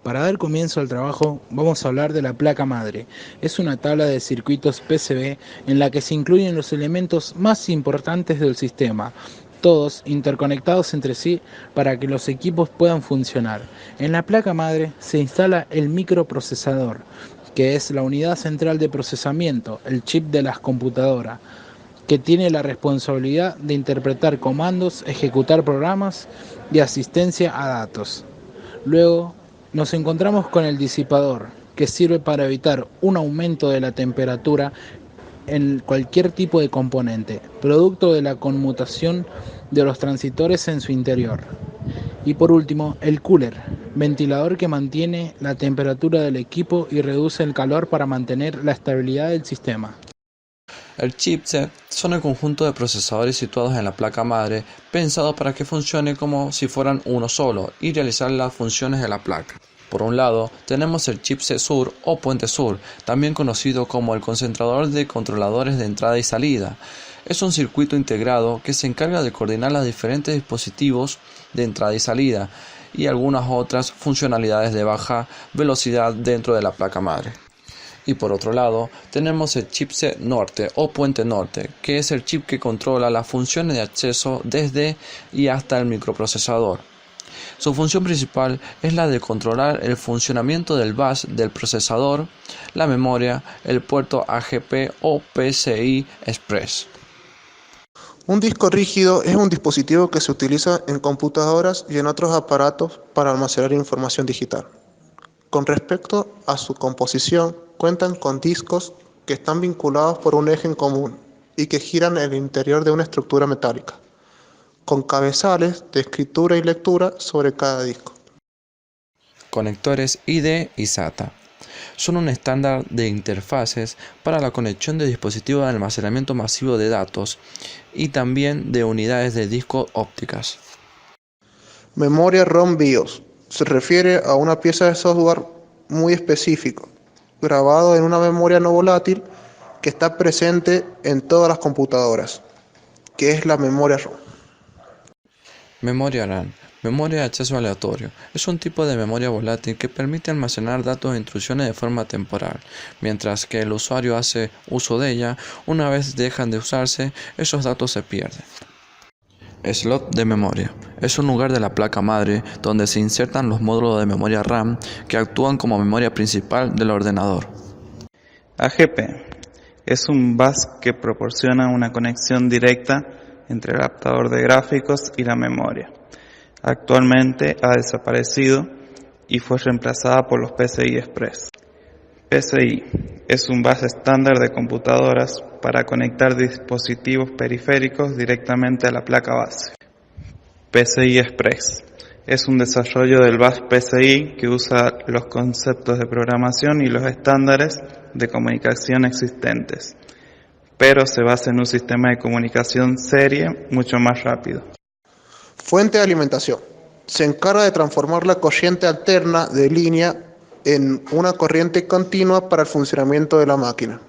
Para dar comienzo al trabajo, vamos a hablar de la placa madre. Es una tabla de circuitos PCB en la que se incluyen los elementos más importantes del sistema, todos interconectados entre sí para que los equipos puedan funcionar. En la placa madre se instala el microprocesador, que es la unidad central de procesamiento, el chip de las computadoras, que tiene la responsabilidad de interpretar comandos, ejecutar programas y asistencia a datos. Luego nos encontramos con el disipador, que sirve para evitar un aumento de la temperatura en cualquier tipo de componente, producto de la conmutación de los transistores en su interior. Y por último, el cooler, ventilador que mantiene la temperatura del equipo y reduce el calor para mantener la estabilidad del sistema. El chipset son el conjunto de procesadores situados en la placa madre pensados para que funcione como si fueran uno solo y realizar las funciones de la placa. Por un lado, tenemos el chipset sur o puente sur, también conocido como el concentrador de controladores de entrada y salida. Es un circuito integrado que se encarga de coordinar los diferentes dispositivos de entrada y salida y algunas otras funcionalidades de baja velocidad dentro de la placa madre. Y por otro lado, tenemos el chipset norte o puente norte, que es el chip que controla las funciones de acceso desde y hasta el microprocesador. Su función principal es la de controlar el funcionamiento del bus del procesador, la memoria, el puerto AGP o PCI Express. Un disco rígido es un dispositivo que se utiliza en computadoras y en otros aparatos para almacenar información digital. Con respecto a su composición, cuentan con discos que están vinculados por un eje en común y que giran en el interior de una estructura metálica, con cabezales de escritura y lectura sobre cada disco. Conectores ID y SATA. Son un estándar de interfaces para la conexión de dispositivos de almacenamiento masivo de datos y también de unidades de disco ópticas. Memoria ROM BIOS. Se refiere a una pieza de software muy específico, grabado en una memoria no volátil que está presente en todas las computadoras, que es la memoria ROM. Memoria RAM. Memoria de acceso aleatorio. Es un tipo de memoria volátil que permite almacenar datos e instrucciones de forma temporal. Mientras que el usuario hace uso de ella, una vez dejan de usarse, esos datos se pierden. Slot de memoria. Es un lugar de la placa madre donde se insertan los módulos de memoria RAM que actúan como memoria principal del ordenador. AGP es un bus que proporciona una conexión directa entre el adaptador de gráficos y la memoria. Actualmente ha desaparecido y fue reemplazada por los PCI Express. PCI es un bus estándar de computadoras para conectar dispositivos periféricos directamente a la placa base. PCI Express es un desarrollo del bus PCI que usa los conceptos de programación y los estándares de comunicación existentes, pero se basa en un sistema de comunicación serie mucho más rápido. Fuente de alimentación. Se encarga de transformar la corriente alterna de línea en una corriente continua para el funcionamiento de la máquina.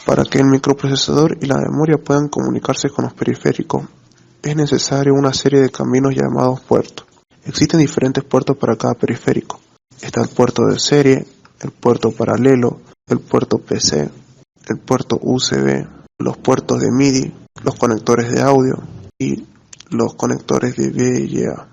Para que el microprocesador y la memoria puedan comunicarse con los periféricos, es necesario una serie de caminos llamados puertos. Existen diferentes puertos para cada periférico. Está el puerto de serie, el puerto paralelo, el puerto PC, el puerto USB, los puertos de MIDI, los conectores de audio y los conectores de VGA.